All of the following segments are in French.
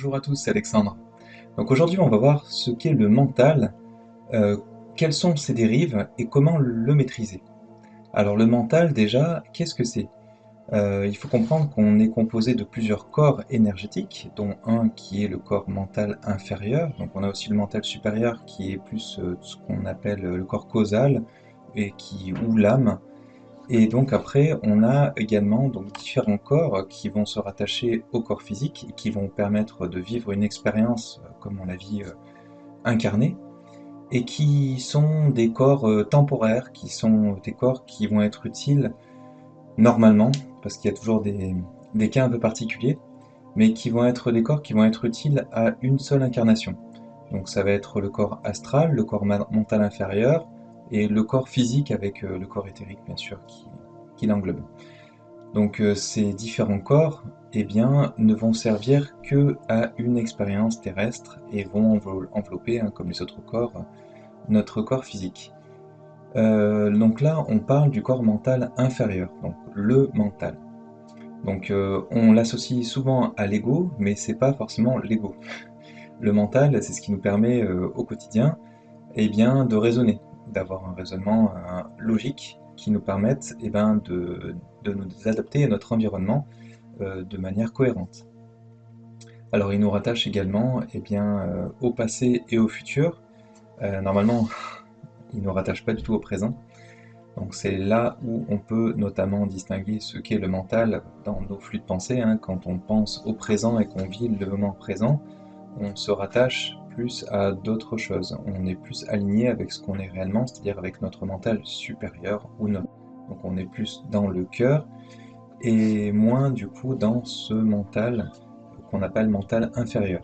Bonjour à tous, c'est Alexandre. Donc aujourd'hui on va voir ce qu'est le mental, euh, quelles sont ses dérives et comment le maîtriser. Alors le mental déjà, qu'est-ce que c'est? Il faut comprendre qu'on est composé de plusieurs corps énergétiques, dont un qui est le corps mental inférieur, donc on a aussi le mental supérieur qui est plus ce qu'on appelle le corps causal, ou l'âme. Et donc après, on a également donc différents corps qui vont se rattacher au corps physique et qui vont permettre de vivre une expérience comme on la vit incarnée, et qui sont des corps temporaires, qui sont des corps qui vont être utiles normalement, parce qu'il y a toujours des cas un peu particuliers, mais qui vont être des corps qui vont être utiles à une seule incarnation. Donc ça va être le corps astral, le corps mental inférieur, et le corps physique avec le corps éthérique bien sûr qui l'englobe. Donc ces différents corps eh bien, ne vont servir que à une expérience terrestre et vont envelopper, hein, comme les autres corps, notre corps physique. Donc là, on parle du corps mental inférieur, donc le mental. Donc on l'associe souvent à l'ego, mais c'est pas forcément l'ego. Le mental, c'est ce qui nous permet au quotidien eh bien, de raisonner, d'avoir un raisonnement logique qui nous permette de nous adapter à notre environnement de manière cohérente. Alors il nous rattache également au passé et au futur. Normalement, il ne nous rattache pas du tout au présent. Donc c'est là où on peut notamment distinguer ce qu'est le mental dans nos flux de pensée, hein. Quand on pense au présent et qu'on vit le moment présent, on se rattache plus à d'autres choses. On est plus aligné avec ce qu'on est réellement, c'est-à-dire avec notre mental supérieur ou non. Donc on est plus dans le cœur et moins du coup dans ce mental qu'on appelle mental inférieur.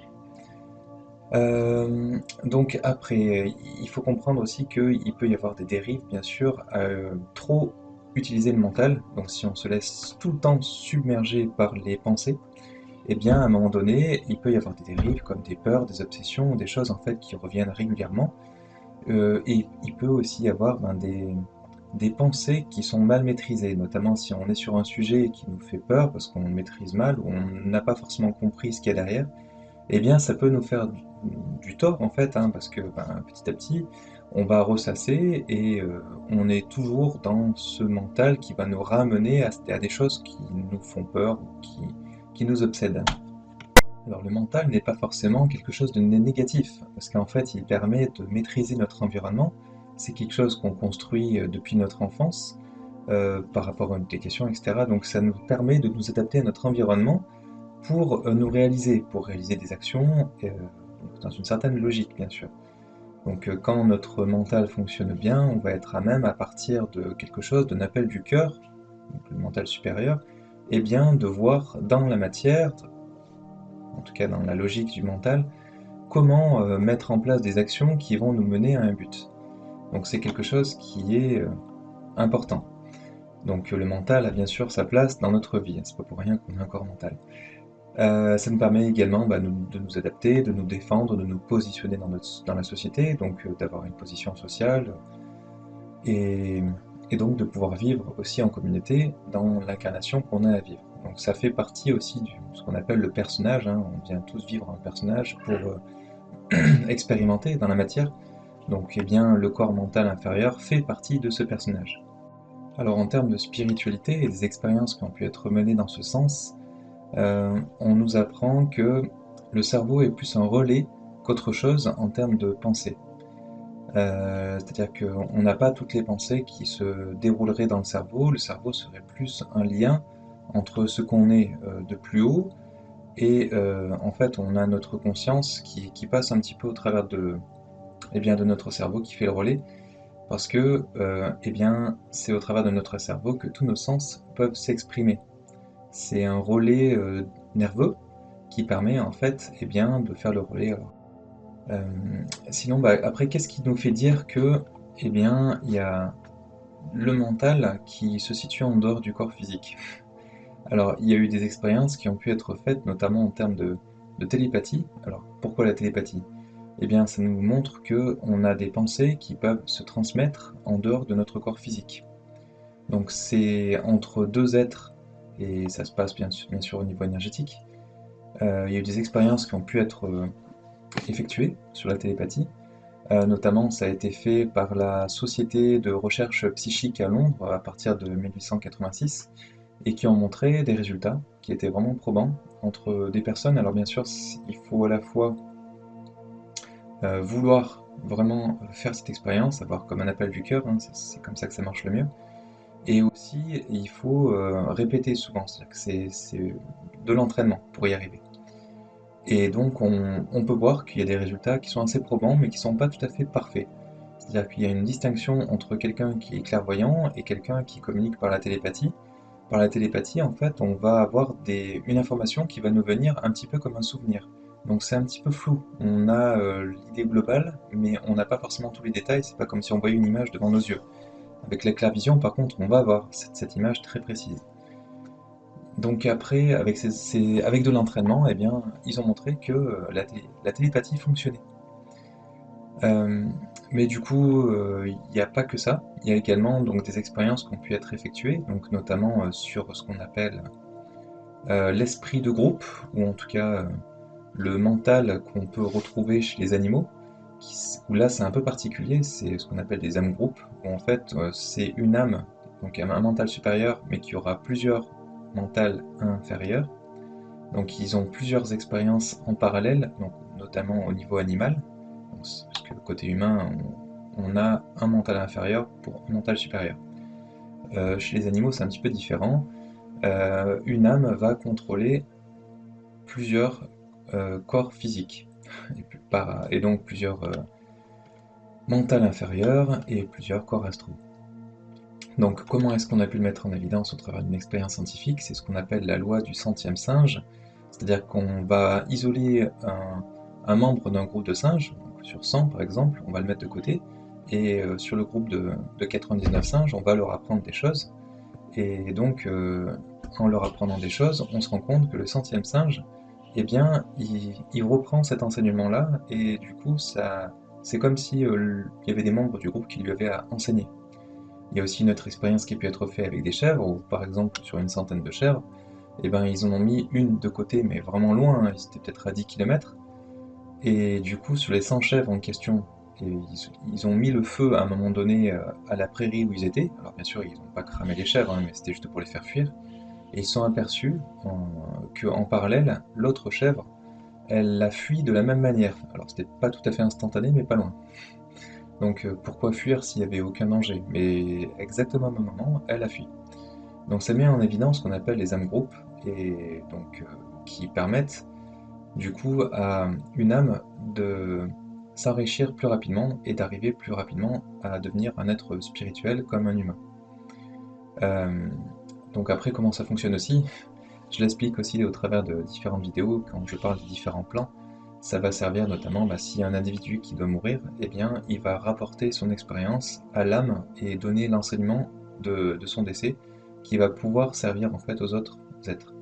Donc après, il faut comprendre aussi qu'il peut y avoir des dérives, bien sûr, à trop utiliser le mental. Donc si on se laisse tout le temps submerger par les pensées, eh bien à un moment donné, il peut y avoir des dérives comme des peurs, des obsessions, des choses en fait qui reviennent régulièrement. Et il peut aussi y avoir des pensées qui sont mal maîtrisées, notamment si on est sur un sujet qui nous fait peur parce qu'on le maîtrise mal ou on n'a pas forcément compris ce qu'il y a derrière, eh bien ça peut nous faire du tort en fait, hein, parce que petit à petit, on va ressasser et on est toujours dans ce mental qui va nous ramener à des choses qui nous font peur ou qui nous obsèdent. Alors le mental n'est pas forcément quelque chose de négatif, parce qu'en fait il permet de maîtriser notre environnement. C'est quelque chose qu'on construit depuis notre enfance par rapport à une éducation, etc. Donc ça nous permet de nous adapter à notre environnement pour nous réaliser, pour réaliser des actions dans une certaine logique bien sûr. Donc quand notre mental fonctionne bien, on va être à même à partir de quelque chose, d'un appel du cœur, donc le mental supérieur, et bien de voir dans la matière, en tout cas dans la logique du mental, comment mettre en place des actions qui vont nous mener à un but. Donc c'est quelque chose qui est important. Donc le mental a bien sûr sa place dans notre vie, c'est pas pour rien qu'on a un corps mental. Ça nous permet également de nous adapter, de nous défendre, de nous positionner dans la société, donc d'avoir une position sociale, et, et donc de pouvoir vivre aussi en communauté dans l'incarnation qu'on a à vivre. Donc ça fait partie aussi de ce qu'on appelle le personnage, hein. On vient tous vivre un personnage pour expérimenter dans la matière. Donc eh bien, le corps mental inférieur fait partie de ce personnage. Alors en termes de spiritualité et des expériences qui ont pu être menées dans ce sens, on nous apprend que le cerveau est plus un relais qu'autre chose en termes de pensée. C'est-à-dire qu'on n'a pas toutes les pensées qui se dérouleraient dans le cerveau serait plus un lien entre ce qu'on est de plus haut et en fait on a notre conscience qui passe un petit peu au travers de notre cerveau qui fait le relais parce que c'est au travers de notre cerveau que tous nos sens peuvent s'exprimer. C'est un relais nerveux qui permet en fait de faire le relais. Euh, Sinon, après, qu'est-ce qui nous fait dire que il y a le mental qui se situe en dehors du corps physique? Alors, il y a eu des expériences qui ont pu être faites, notamment en termes de télépathie. Alors, pourquoi la télépathie? Eh bien, ça nous montre que on a des pensées qui peuvent se transmettre en dehors de notre corps physique. Donc, c'est entre deux êtres, et ça se passe bien sûr au niveau énergétique. Il y a eu des expériences qui ont pu être effectuées sur la télépathie. Notamment, ça a été fait par la Société de recherche psychique à Londres à partir de 1886 et qui ont montré des résultats qui étaient vraiment probants entre des personnes. Alors bien sûr, il faut à la fois vouloir vraiment faire cette expérience, avoir comme un appel du cœur, hein, c'est comme ça que ça marche le mieux. Et aussi, il faut répéter souvent, c'est-à-dire que c'est de l'entraînement pour y arriver. Et donc, on peut voir qu'il y a des résultats qui sont assez probants, mais qui ne sont pas tout à fait parfaits. C'est-à-dire qu'il y a une distinction entre quelqu'un qui est clairvoyant et quelqu'un qui communique par la télépathie. Par la télépathie, en fait, on va avoir une information qui va nous venir un petit peu comme un souvenir. Donc c'est un petit peu flou. On a l'idée globale, mais on n'a pas forcément tous les détails. C'est pas comme si on voyait une image devant nos yeux. Avec la clairvision, par contre, on va avoir cette image très précise. Donc après, avec de l'entraînement, eh bien, ils ont montré que la télépathie fonctionnait. Euh, mais du coup, il n'y a pas que ça. Il y a également donc, des expériences qui ont pu être effectuées, donc notamment sur ce qu'on appelle l'esprit de groupe, ou en tout cas le mental qu'on peut retrouver chez les animaux, où là c'est un peu particulier, c'est ce qu'on appelle des âmes groupes, où en fait c'est une âme, donc un mental supérieur, mais qui aura plusieurs mentales inférieurs. Donc ils ont plusieurs expériences en parallèle, donc, notamment au niveau animal, parce que côté humain, on a un mental inférieur pour un mental supérieur. Chez les animaux, c'est un petit peu différent. Une âme va contrôler plusieurs corps physiques, et donc plusieurs mentales inférieures et plusieurs corps astraux. Donc comment est-ce qu'on a pu le mettre en évidence au travers d'une expérience scientifique? C'est ce qu'on appelle la loi du centième singe, c'est-à-dire qu'on va isoler un membre d'un groupe de singes, donc sur 100 par exemple, on va le mettre de côté, et sur le groupe de 99 singes, on va leur apprendre des choses, et donc en leur apprenant des choses, on se rend compte que le centième singe, eh bien, il reprend cet enseignement-là, et du coup, c'est comme si il y avait des membres du groupe qui lui avaient enseigné. Il y a aussi une autre expérience qui a pu être faite avec des chèvres, où par exemple sur une centaine de chèvres, eh ben, ils en ont mis une de côté, mais vraiment loin, hein, ils étaient peut-être à 10 km, et du coup sur les 100 chèvres en question, ils ont mis le feu à un moment donné à la prairie où ils étaient. Alors bien sûr ils n'ont pas cramé les chèvres, hein, mais c'était juste pour les faire fuir, et ils se sont aperçus qu'en parallèle, l'autre chèvre, elle l'a fui de la même manière. Alors c'était pas tout à fait instantané, mais pas loin. Donc pourquoi fuir s'il n'y avait aucun danger? Mais exactement au même moment, elle a fui. Donc ça met en évidence ce qu'on appelle les âmes groupes, et donc qui permettent du coup à une âme de s'enrichir plus rapidement et d'arriver plus rapidement à devenir un être spirituel comme un humain. Euh, donc après comment ça fonctionne aussi, je l'explique aussi au travers de différentes vidéos quand je parle des différents plans. Ça va servir notamment s'il y a un individu qui doit mourir, eh bien il va rapporter son expérience à l'âme et donner l'enseignement de son décès qui va pouvoir servir en fait aux autres êtres.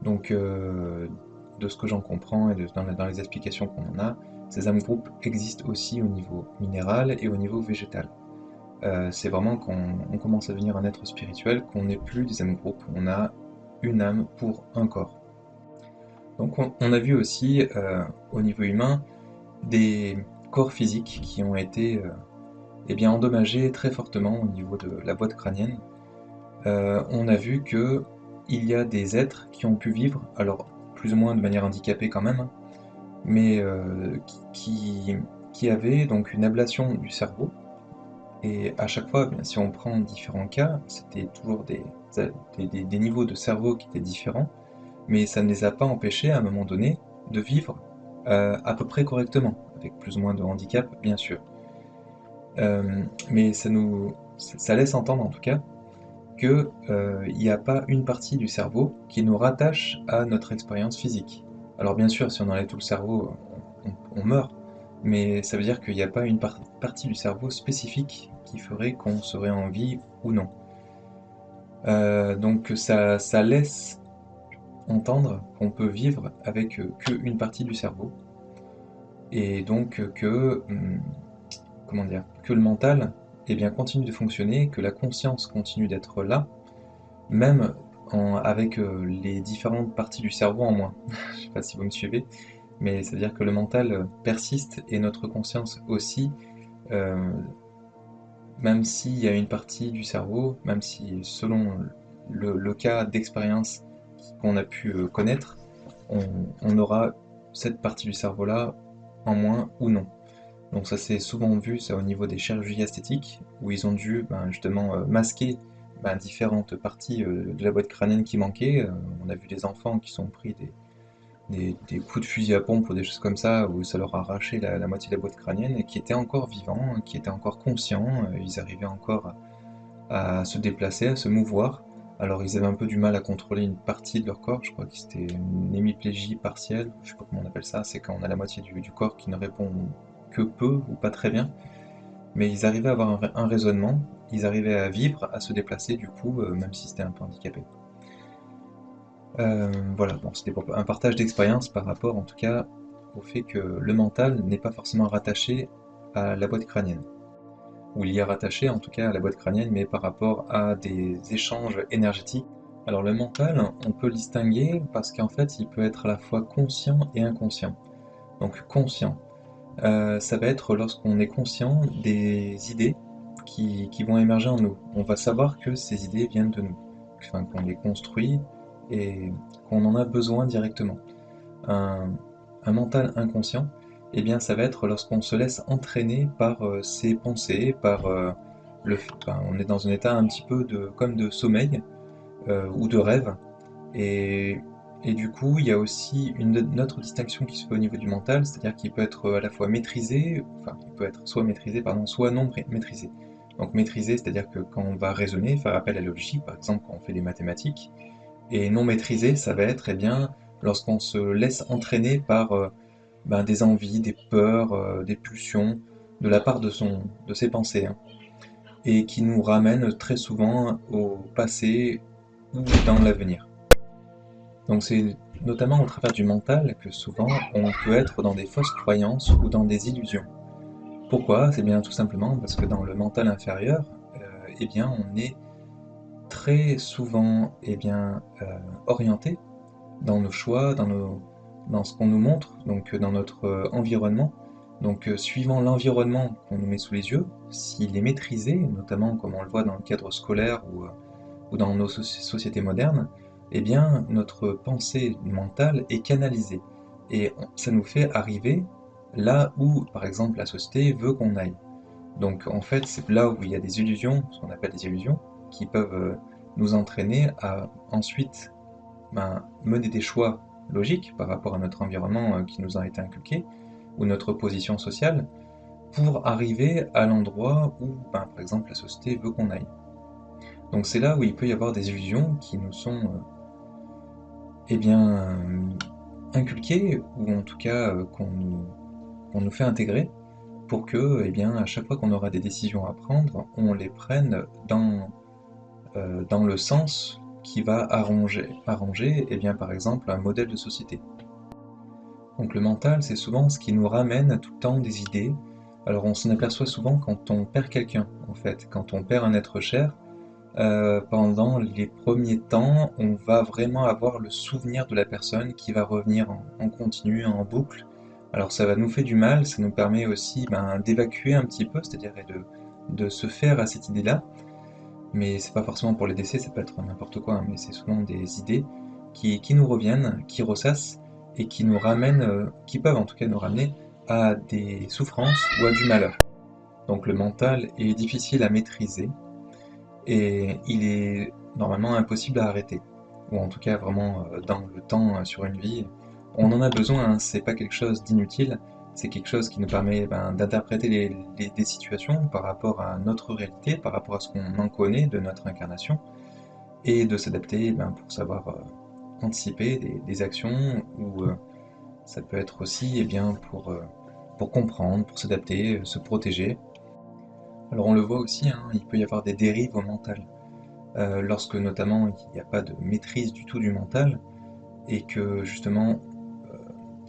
Donc de ce que j'en comprends et dans les explications qu'on en a, ces âmes groupes existent aussi au niveau minéral et au niveau végétal. C'est vraiment quand on commence à devenir un être spirituel qu'on n'est plus des âmes groupes, on a une âme pour un corps. Donc on a vu aussi au niveau humain des corps physiques qui ont été eh bien, endommagés très fortement au niveau de la boîte crânienne. On a vu que il y a des êtres qui ont pu vivre, alors plus ou moins de manière handicapée quand même, hein, mais qui avaient donc une ablation du cerveau. Et à chaque fois, bien, si on prend différents cas, c'était toujours des niveaux de cerveau qui étaient différents, mais ça ne les a pas empêchés à un moment donné de vivre à peu près correctement, avec plus ou moins de handicap, bien sûr. Mais ça laisse entendre en tout cas qu'il n'y a pas une partie du cerveau qui nous rattache à notre expérience physique. Alors bien sûr, si on enlève tout le cerveau, on meurt, mais ça veut dire qu'il n'y a pas une partie du cerveau spécifique qui ferait qu'on serait en vie ou non. Donc ça laisse entendre qu'on peut vivre avec qu'une partie du cerveau, et donc comment dire, que le mental eh bien, continue de fonctionner, que la conscience continue d'être là, même avec les différentes parties du cerveau en moins. Je sais pas si vous me suivez, mais ça veut dire que le mental persiste et notre conscience aussi, euh, même s'il y a une partie du cerveau, même si selon le cas d'expérience qu'on a pu connaître, on aura cette partie du cerveau-là en moins ou non. Donc ça s'est souvent vu ça au niveau des chirurgies esthétiques, où ils ont dû justement masquer différentes parties de la boîte crânienne qui manquaient. On a vu des enfants qui sont pris des coups de fusil à pompe ou des choses comme ça, où ça leur a arraché la moitié de la boîte crânienne, et qui étaient encore vivants, qui étaient encore conscients, ils arrivaient encore à se déplacer, à se mouvoir. Alors ils avaient un peu du mal à contrôler une partie de leur corps, je crois que c'était une hémiplégie partielle, je sais pas comment on appelle ça, c'est quand on a la moitié du corps qui ne répond que peu ou pas très bien, mais ils arrivaient à avoir un raisonnement, ils arrivaient à vivre, à se déplacer du coup, même si c'était un peu handicapé. Voilà, bon, c'était pour un partage d'expérience par rapport en tout cas au fait que le mental n'est pas forcément rattaché à la boîte crânienne, ou il y est rattaché en tout cas à la boîte crânienne, mais par rapport à des échanges énergétiques. Alors le mental, on peut le distinguer parce qu'en fait il peut être à la fois conscient et inconscient. Donc conscient, ça va être lorsqu'on est conscient des idées qui vont émerger en nous. On va savoir que ces idées viennent de nous, enfin, qu'on les construit et qu'on en a besoin directement. Un, un mental inconscient, eh bien, ça va être lorsqu'on se laisse entraîner par ses pensées, par on est dans un état un petit peu comme de sommeil ou de rêve, et, et du coup, il y a aussi une autre distinction qui se fait au niveau du mental, c'est-à-dire qu'il peut être à la fois maîtrisé, enfin, il peut être soit maîtrisé, pardon, soit non maîtrisé. Donc maîtrisé, c'est-à-dire que quand on va raisonner, faire appel à la logique, par exemple quand on fait des mathématiques, et non maîtrisé, ça va être, eh bien, lorsqu'on se laisse entraîner par des envies, des peurs, des pulsions, de la part de ses pensées, hein, et qui nous ramènent très souvent au passé ou dans l'avenir. Donc c'est notamment au travers du mental que souvent on peut être dans des fausses croyances ou dans des illusions. Pourquoi? C'est bien tout simplement parce que dans le mental inférieur, eh bien on est très souvent orienté dans nos choix, dans ce qu'on nous montre, donc dans notre environnement. Donc suivant l'environnement qu'on nous met sous les yeux, s'il est maîtrisé, notamment comme on le voit dans le cadre scolaire ou dans nos sociétés modernes, eh bien, notre pensée mentale est canalisée. Et ça nous fait arriver là où, par exemple, la société veut qu'on aille. Donc, en fait, c'est là où il y a des illusions, ce qu'on appelle des illusions, qui peuvent nous entraîner à ensuite mener des choix logiques par rapport à notre environnement qui nous a été inculqué, ou notre position sociale, pour arriver à l'endroit où, par exemple, la société veut qu'on aille. Donc c'est là où il peut y avoir des illusions qui nous sont eh bien, inculquées, ou en tout cas qu'on nous fait intégrer, pour que, eh bien, à chaque fois qu'on aura des décisions à prendre, on les prenne dans le sens qui va arranger eh bien, par exemple, un modèle de société. Donc le mental, c'est souvent ce qui nous ramène tout le temps des idées. Alors on s'en aperçoit souvent quand on perd quelqu'un, en fait, quand on perd un être cher. Pendant les premiers temps, on va vraiment avoir le souvenir de la personne qui va revenir en continu, en boucle. Alors ça va nous faire du mal, ça nous permet aussi d'évacuer un petit peu, c'est-à-dire de se faire à cette idée-là. Mais c'est pas forcément pour les décès, ça peut être n'importe quoi, hein, mais c'est souvent des idées qui nous reviennent, qui ressassent et qui nous ramènent, qui peuvent en tout cas nous ramener à des souffrances ou à du malheur. Donc le mental est difficile à maîtriser, et il est normalement impossible à arrêter, ou en tout cas vraiment dans le temps sur une vie. On en a besoin, hein, c'est pas quelque chose d'inutile, c'est quelque chose qui nous permet d'interpréter des situations par rapport à notre réalité, par rapport à ce qu'on en connaît de notre incarnation, et de s'adapter pour savoir anticiper des actions, ou ça peut être aussi pour comprendre, pour s'adapter, se protéger. Alors on le voit aussi, hein, il peut y avoir des dérives au mental. Lorsque notamment il n'y a pas de maîtrise du tout du mental et que justement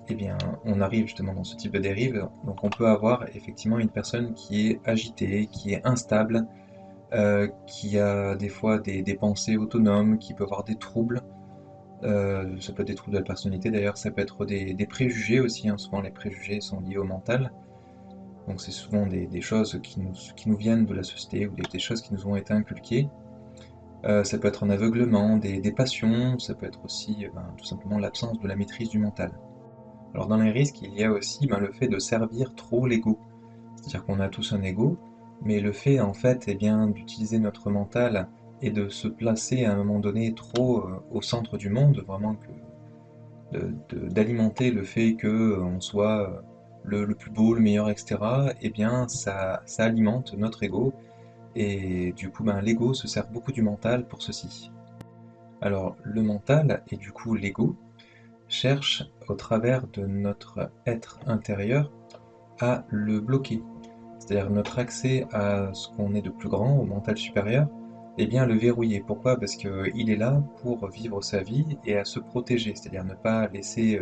eh bien, on arrive justement dans ce type de dérive, donc on peut avoir effectivement une personne qui est agitée, qui est instable, qui a des fois des pensées autonomes, qui peut avoir des troubles. Ça peut être des troubles de la personnalité d'ailleurs, ça peut être des préjugés aussi, hein. Souvent les préjugés sont liés au mental. Donc c'est souvent des choses qui nous viennent de la société ou des choses qui nous ont été inculquées. Ça peut être un aveuglement, des passions, ça peut être aussi tout simplement l'absence de la maîtrise du mental. Alors dans les risques, il y a aussi le fait de servir trop l'ego. C'est-à-dire qu'on a tous un ego, mais le fait en fait d'utiliser notre mental et de se placer à un moment donné trop au centre du monde, vraiment d'alimenter le fait qu'on soit le plus beau, le meilleur, etc., eh bien ça alimente notre ego, et du coup l'ego se sert beaucoup du mental pour ceci. Alors le mental et du coup l'ego cherchent au travers de notre être intérieur à le bloquer. C'est-à-dire notre accès à ce qu'on est de plus grand, au mental supérieur, eh bien le verrouiller. Pourquoi? Parce qu'il est là pour vivre sa vie et à se protéger, c'est-à-dire ne pas laisser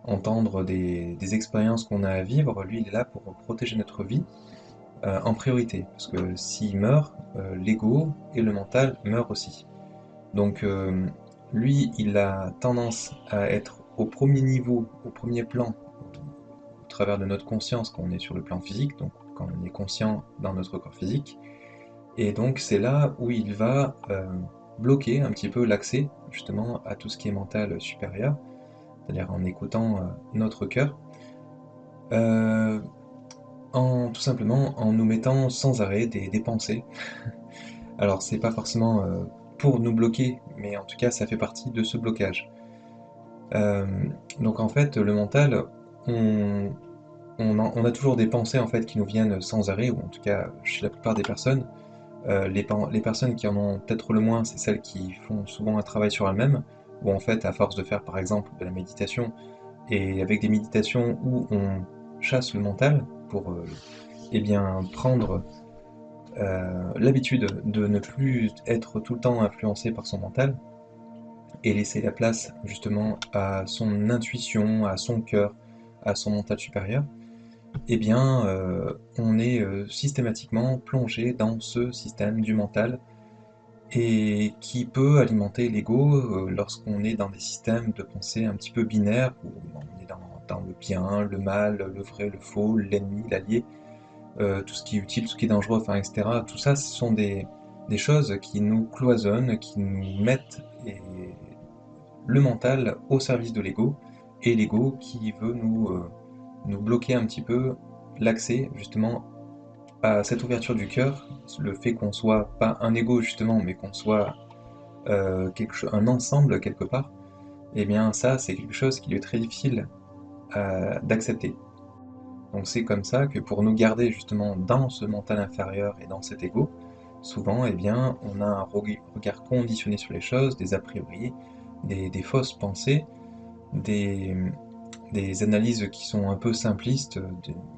entendre des expériences qu'on a à vivre. Lui, il est là pour protéger notre vie en priorité, parce que s'il meurt, l'ego et le mental meurent aussi. Donc lui, il a tendance à être au premier niveau, au premier plan, au travers de notre conscience quand on est sur le plan physique, donc quand on est conscient dans notre corps physique. Et donc c'est là où il va bloquer un petit peu l'accès justement à tout ce qui est mental supérieur, c'est-à-dire en écoutant notre cœur, euh, tout simplement en nous mettant sans arrêt des pensées. Alors c'est pas forcément pour nous bloquer, mais en tout cas ça fait partie de ce blocage. Euh, donc en fait le mental, on, on a toujours des pensées en fait qui nous viennent sans arrêt, ou en tout cas chez la plupart des personnes. Les personnes qui en ont peut-être le moins, c'est celles qui font souvent un travail sur elles-mêmes, où en fait, à force de faire par exemple de la méditation, et avec des méditations où on chasse le mental pour eh bien, prendre l'habitude de ne plus être tout le temps influencé par son mental, et laisser la place justement à son intuition, à son cœur, à son mental supérieur, eh bien, on est systématiquement plongé dans ce système du mental, et qui peut alimenter l'ego lorsqu'on est dans des systèmes de pensée un petit peu binaires, où on est dans le bien, le mal, le vrai, le faux, l'ennemi, l'allié, tout ce qui est utile, tout ce qui est dangereux, enfin, etc. Tout ça, ce sont des choses qui nous cloisonnent, qui nous mettent le mental au service de l'ego, et l'ego qui veut nous bloquer un petit peu l'accès justement à cette ouverture du cœur, le fait qu'on soit pas un ego justement, mais qu'on soit un ensemble quelque part, eh bien ça c'est quelque chose qui lui est très difficile d'accepter. Donc c'est comme ça que pour nous garder justement dans ce mental inférieur et dans cet ego, souvent eh bien on a un regard conditionné sur les choses, des a priori, des fausses pensées, des, des analyses qui sont un peu simplistes,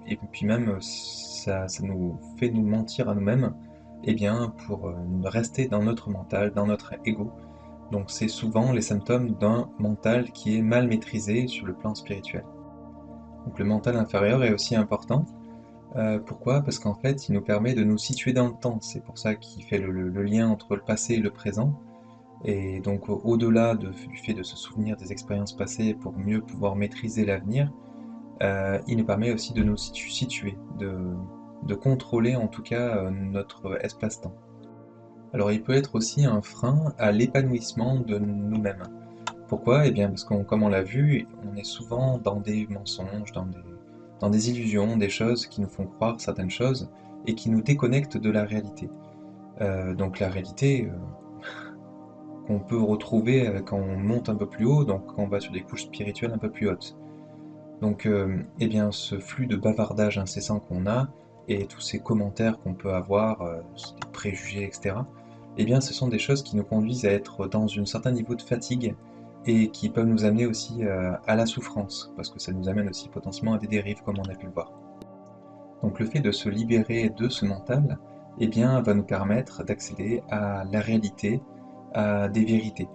et puis même ça nous fait nous mentir à nous-mêmes, eh bien pour rester dans notre mental, dans notre ego. Donc c'est souvent les symptômes d'un mental qui est mal maîtrisé sur le plan spirituel. Donc le mental inférieur est aussi important. Pourquoi? Parce qu'en fait, il nous permet de nous situer dans le temps. C'est pour ça qu'il fait le lien entre le passé et le présent. Et donc au-delà du fait de se souvenir des expériences passées pour mieux pouvoir maîtriser l'avenir, il nous permet aussi de nous situer, de contrôler en tout cas notre espace-temps. Alors il peut être aussi un frein à l'épanouissement de nous-mêmes. Pourquoi? Eh bien parce qu'on, comme on l'a vu, on est souvent dans des mensonges, dans des illusions, des choses qui nous font croire certaines choses et qui nous déconnectent de la réalité. Donc la réalité qu'on peut retrouver quand on monte un peu plus haut, donc quand on va sur des couches spirituelles un peu plus hautes. Donc eh bien ce flux de bavardage incessant qu'on a et tous ces commentaires qu'on peut avoir, des préjugés, etc., eh bien ce sont des choses qui nous conduisent à être dans un certain niveau de fatigue et qui peuvent nous amener aussi à la souffrance, parce que ça nous amène aussi potentiellement à des dérives comme on a pu le voir. Donc le fait de se libérer de ce mental, eh bien, va nous permettre d'accéder à la réalité, à des vérités.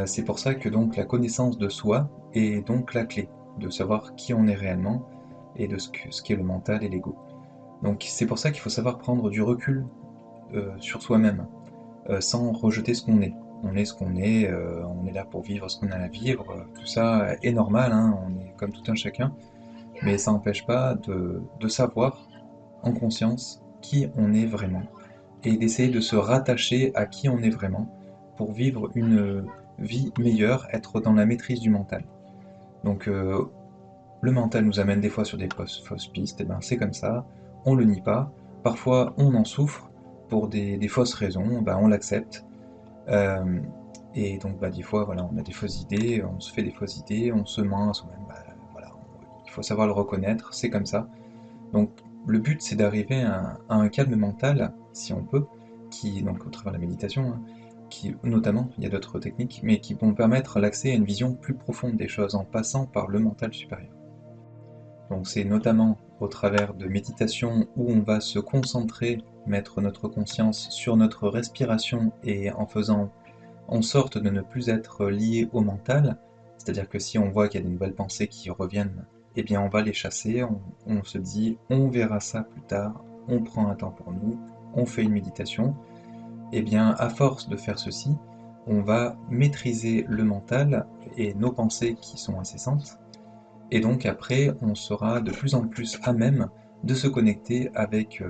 C'est pour ça que donc la connaissance de soi est donc la clé, de savoir qui on est réellement et de ce qu'est le mental et l'ego. Donc c'est pour ça qu'il faut savoir prendre du recul sur soi-même, sans rejeter ce qu'on est. On est ce qu'on est, on est là pour vivre ce qu'on a à vivre, tout ça est normal, hein, on est comme tout un chacun, mais ça n'empêche pas de savoir en conscience qui on est vraiment et d'essayer de se rattacher à qui on est vraiment pour vivre une vie meilleure, être dans la maîtrise du mental. Donc le mental nous amène des fois sur des fausses pistes, et ben c'est comme ça, on le nie pas, parfois on en souffre pour des fausses raisons, ben on l'accepte. Euh, et donc bah, des fois voilà, on a des fausses idées, on se fait des fausses idées, on se ment à soi-même, bah, voilà, il faut savoir le reconnaître, c'est comme ça. Donc le but c'est d'arriver à un calme mental, si on peut, qui, donc au travers de la méditation, hein, qui notamment, il y a d'autres techniques, mais qui vont permettre l'accès à une vision plus profonde des choses en passant par le mental supérieur. Donc c'est notamment au travers de méditations où on va se concentrer, mettre notre conscience sur notre respiration et en faisant en sorte de ne plus être lié au mental, c'est-à-dire que si on voit qu'il y a des nouvelles pensées qui reviennent, eh bien on va les chasser, on se dit on verra ça plus tard, on prend un temps pour nous, on fait une méditation, eh bien à force de faire ceci, on va maîtriser le mental et nos pensées qui sont incessantes, et donc après on sera de plus en plus à même de se connecter avec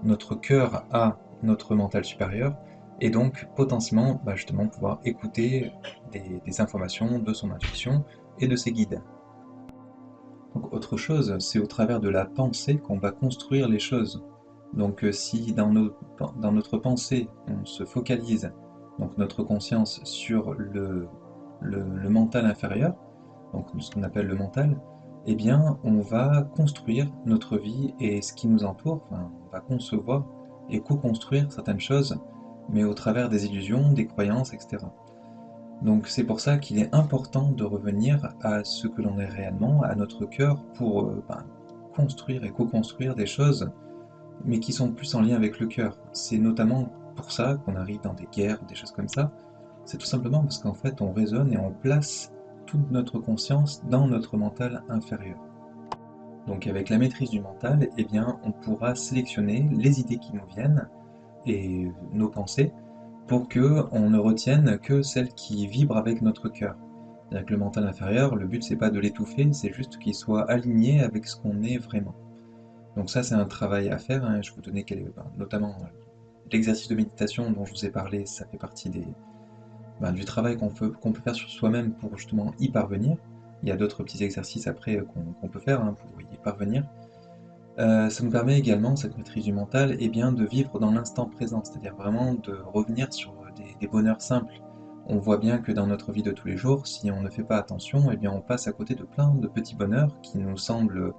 notre cœur à notre mental supérieur et donc potentiellement bah, justement pouvoir écouter des informations de son intuition et de ses guides. Donc autre chose, c'est au travers de la pensée qu'on va construire les choses. Donc si dans notre pensée on se focalise, donc notre conscience sur le mental inférieur, donc ce qu'on appelle le mental, eh bien on va construire notre vie et ce qui nous entoure, enfin, on va concevoir et co-construire certaines choses, mais au travers des illusions, des croyances, etc. Donc c'est pour ça qu'il est important de revenir à ce que l'on est réellement, à notre cœur, pour construire et co-construire des choses, mais qui sont plus en lien avec le cœur. C'est notamment pour ça qu'on arrive dans des guerres, des choses comme ça. C'est tout simplement parce qu'en fait on raisonne et on place toute notre conscience dans notre mental inférieur. Donc avec la maîtrise du mental, eh bien, on pourra sélectionner les idées qui nous viennent et nos pensées pour que on ne retienne que celles qui vibrent avec notre cœur. C'est-à-dire que le mental inférieur, le but c'est pas de l'étouffer, c'est juste qu'il soit aligné avec ce qu'on est vraiment. Donc ça c'est un travail à faire, hein. Je vais vous donner notamment l'exercice de méditation dont je vous ai parlé, ça fait partie du travail qu'on peut faire sur soi-même pour justement y parvenir. Il y a d'autres petits exercices après qu'on peut faire, hein, pour y parvenir. Ça nous permet également, cette maîtrise du mental, eh bien, de vivre dans l'instant présent, c'est-à-dire vraiment de revenir sur des bonheurs simples. On voit bien que dans notre vie de tous les jours, si on ne fait pas attention, eh bien, on passe à côté de plein de petits bonheurs qui nous semblent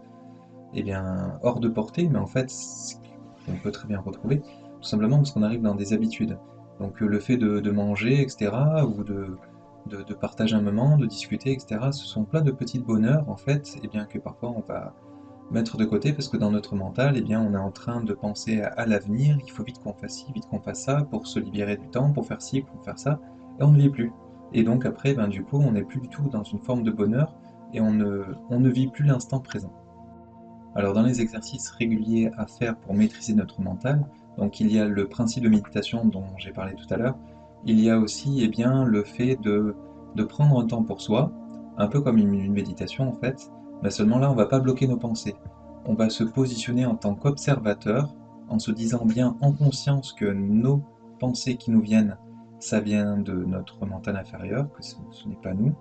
eh bien, hors de portée, mais en fait, on peut très bien retrouver, tout simplement parce qu'on arrive dans des habitudes. Donc le fait de manger, etc., ou de partager un moment, de discuter, etc., ce sont plein de petits bonheurs, en fait, et bien que parfois on va mettre de côté parce que dans notre mental, eh bien, on est en train de penser à l'avenir, il faut vite qu'on fasse ci, vite qu'on fasse ça, pour se libérer du temps, pour faire ci, pour faire ça, et on ne vit plus. Et donc après, du coup, on n'est plus du tout dans une forme de bonheur et on ne vit plus l'instant présent. Alors dans les exercices réguliers à faire pour maîtriser notre mental, donc il y a le principe de méditation dont j'ai parlé tout à l'heure, il y a aussi eh bien, le fait de prendre un temps pour soi, un peu comme une méditation en fait, mais seulement là on ne va pas bloquer nos pensées. On va se positionner en tant qu'observateur, en se disant bien en conscience que nos pensées qui nous viennent, ça vient de notre mental inférieur, que ce n'est pas nous,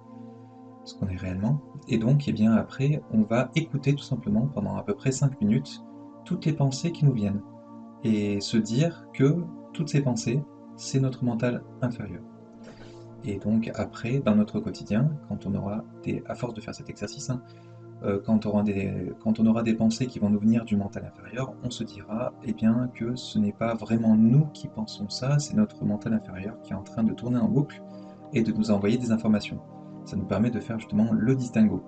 ce qu'on est réellement. Et donc, eh bien, après, on va écouter tout simplement pendant à peu près 5 minutes toutes les pensées qui nous viennent et se dire que toutes ces pensées, c'est notre mental inférieur. Et donc après, dans notre quotidien, quand on aura à force de faire cet exercice, hein, quand on aura des pensées qui vont nous venir du mental inférieur, on se dira eh bien, que ce n'est pas vraiment nous qui pensons ça, c'est notre mental inférieur qui est en train de tourner en boucle et de nous envoyer des informations. Ça nous permet de faire justement le distinguo.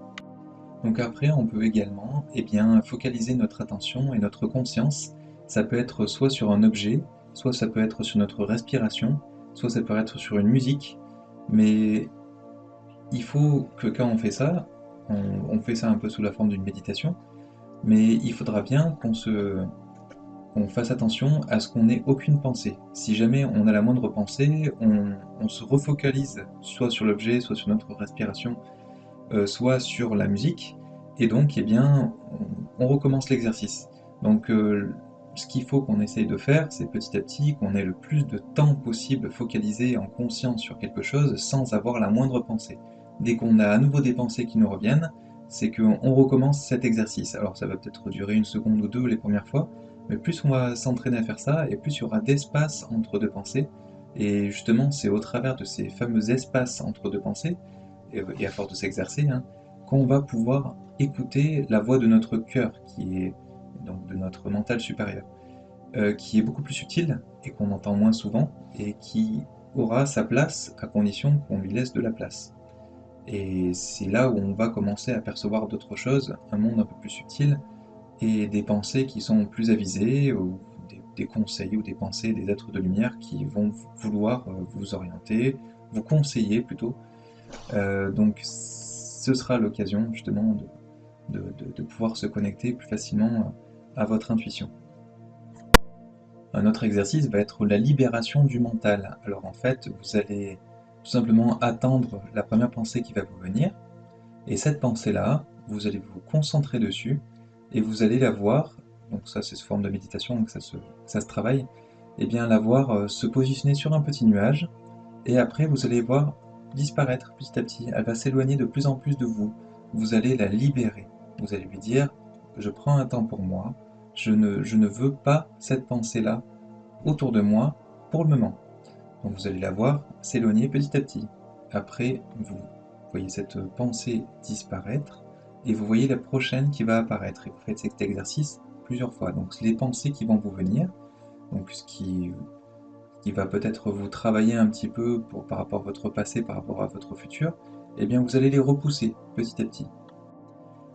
Donc après, on peut également eh bien, focaliser notre attention et notre conscience. Ça peut être soit sur un objet, soit ça peut être sur notre respiration, soit ça peut être sur une musique, mais il faut que quand on fait ça, on fait ça un peu sous la forme d'une méditation, mais il faudra bien qu'on qu'on fasse attention à ce qu'on n'ait aucune pensée. Si jamais on a la moindre pensée, on se refocalise soit sur l'objet, soit sur notre respiration, soit sur la musique, et donc eh bien, on recommence l'exercice. Donc ce qu'il faut qu'on essaye de faire, c'est petit à petit qu'on ait le plus de temps possible focalisé en conscience sur quelque chose sans avoir la moindre pensée. Dès qu'on a à nouveau des pensées qui nous reviennent, c'est qu'on recommence cet exercice. Alors ça va peut-être durer une seconde ou deux les premières fois, mais plus on va s'entraîner à faire ça, et plus il y aura d'espace entre deux pensées. Et justement, c'est au travers de ces fameux espaces entre deux pensées, et à force de s'exercer, hein, qu'on va pouvoir écouter la voix de notre cœur, qui est donc de notre mental supérieur, qui est beaucoup plus subtile et qu'on entend moins souvent, et qui aura sa place à condition qu'on lui laisse de la place. Et c'est là où on va commencer à percevoir d'autres choses, un monde un peu plus subtil, et des pensées qui sont plus avisées, ou des conseils ou des pensées des êtres de lumière qui vont vouloir vous orienter, vous conseiller plutôt. Donc ce sera l'occasion justement de pouvoir se connecter plus facilement à votre intuition. Un autre exercice va être la libération du mental. Alors en fait, vous allez tout simplement attendre la première pensée qui va vous venir, et cette pensée-là, vous allez vous concentrer dessus, et vous allez la voir, donc ça c'est sous forme de méditation, donc ça se travaille, et bien la voir se positionner sur un petit nuage, et après vous allez voir disparaître petit à petit, elle va s'éloigner de plus en plus de vous, vous allez la libérer, vous allez lui dire, je prends un temps pour moi, je ne veux pas cette pensée-là autour de moi pour le moment. Donc vous allez la voir s'éloigner petit à petit. Après, vous voyez cette pensée disparaître, et vous voyez la prochaine qui va apparaître, et vous faites cet exercice plusieurs fois. Donc les pensées qui vont vous venir, donc ce qui va peut-être vous travailler un petit peu par rapport à votre passé, par rapport à votre futur, eh bien vous allez les repousser petit à petit.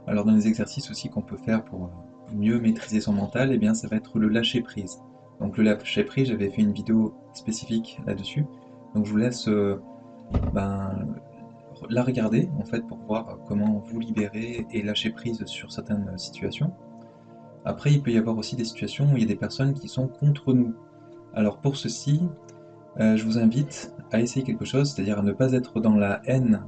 Alors dans les exercices aussi qu'on peut faire pour mieux maîtriser son mental, eh bien ça va être le lâcher prise. Donc le lâcher prise, j'avais fait une vidéo spécifique là-dessus, donc je vous laisse ben, la regarder en fait pour voir comment vous libérer et lâcher prise sur certaines situations. Après, il peut y avoir aussi des situations où il y a des personnes qui sont contre nous. Alors pour ceci, je vous invite à essayer quelque chose, c'est-à-dire à ne pas être dans la haine,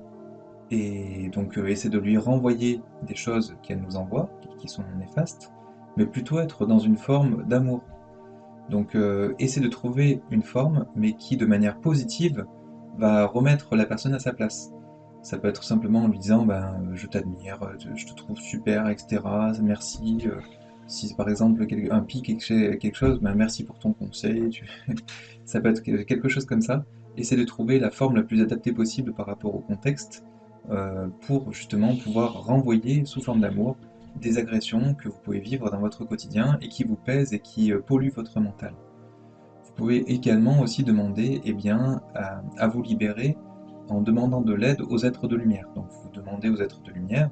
et donc essayer de lui renvoyer des choses qu'elle nous envoie, qui sont néfastes, mais plutôt être dans une forme d'amour. Donc essayer de trouver une forme, mais qui de manière positive va remettre la personne à sa place. Ça peut être simplement en lui disant ben, je t'admire, je te trouve super, etc. Merci. Si par exemple un pic, quelque chose, ben, merci pour ton conseil. Ça peut être quelque chose comme ça. Essayer de trouver la forme la plus adaptée possible par rapport au contexte, pour justement pouvoir renvoyer sous forme d'amour des agressions que vous pouvez vivre dans votre quotidien et qui vous pèsent et qui polluent votre mental. Vous pouvez également aussi demander eh bien, à vous libérer en demandant de l'aide aux êtres de lumière. Donc vous demandez aux êtres de lumière,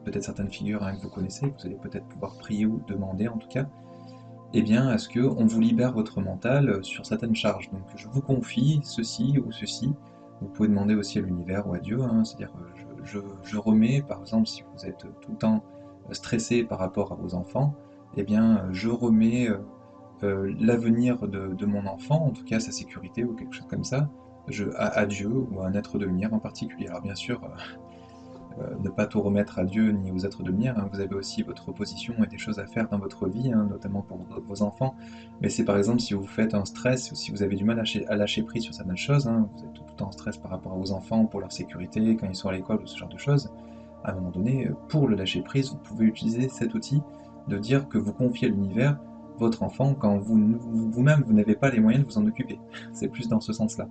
peut-être certaines figures que vous connaissez, que vous allez peut-être pouvoir prier ou demander en tout cas, eh bien, à ce qu'on vous libère votre mental sur certaines charges. Donc je vous confie ceci ou ceci. Vous pouvez demander aussi à l'univers ou à Dieu, hein, c'est-à-dire je remets, par exemple, si vous êtes tout le temps stressé par rapport à vos enfants, eh bien, je remets l'avenir de mon enfant, en tout cas sa sécurité ou quelque chose comme ça, à Dieu ou à un être de lumière en particulier. Alors bien sûr, ne pas tout remettre à Dieu ni aux êtres de lumière, hein. Vous avez aussi votre position et des choses à faire dans votre vie, hein, notamment pour vos enfants. Mais c'est par exemple si vous faites un stress ou si vous avez du mal à lâcher prise sur certaines choses, hein, vous êtes tout le temps en stress par rapport à vos enfants, pour leur sécurité, quand ils sont à l'école ou ce genre de choses, à un moment donné, pour le lâcher prise, vous pouvez utiliser cet outil de dire que vous confiez à l'univers votre enfant quand vous-même vous n'avez pas les moyens de vous en occuper. C'est plus dans ce sens-là.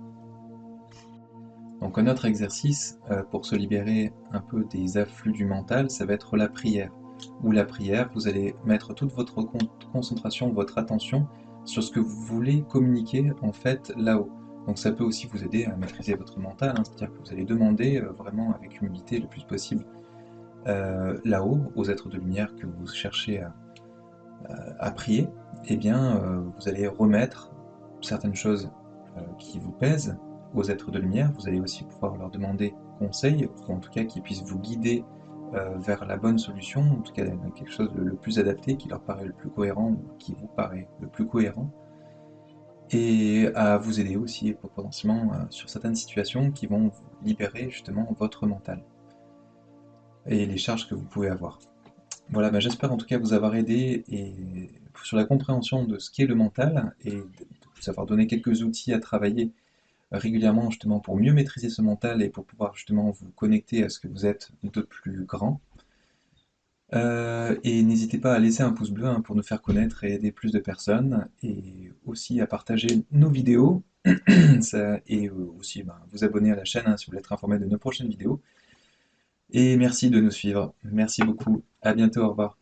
Donc un autre exercice pour se libérer un peu des afflux du mental, ça va être la prière. Où la prière, vous allez mettre toute votre concentration, votre attention sur ce que vous voulez communiquer en fait là-haut. Donc ça peut aussi vous aider à maîtriser votre mental, hein, c'est-à-dire que vous allez demander vraiment avec humilité le plus possible là-haut, aux êtres de lumière que vous cherchez à prier, eh bien vous allez remettre certaines choses qui vous pèsent aux êtres de lumière. Vous allez aussi pouvoir leur demander conseil, ou en tout cas qu'ils puissent vous guider vers la bonne solution, en tout cas quelque chose de le plus adapté, qui leur paraît le plus cohérent, ou qui vous paraît le plus cohérent, et à vous aider aussi potentiellement sur certaines situations qui vont vous libérer justement votre mental et les charges que vous pouvez avoir. Voilà, bah, j'espère en tout cas vous avoir aidé et sur la compréhension de ce qu'est le mental et de vous avoir donné quelques outils à travailler régulièrement justement pour mieux maîtriser ce mental et pour pouvoir justement vous connecter à ce que vous êtes de plus grand. Et n'hésitez pas à laisser un pouce bleu hein, pour nous faire connaître et aider plus de personnes et aussi à partager nos vidéos et aussi ben, vous abonner à la chaîne hein, si vous voulez être informé de nos prochaines vidéos. Et merci de nous suivre. Merci beaucoup. À bientôt. Au revoir.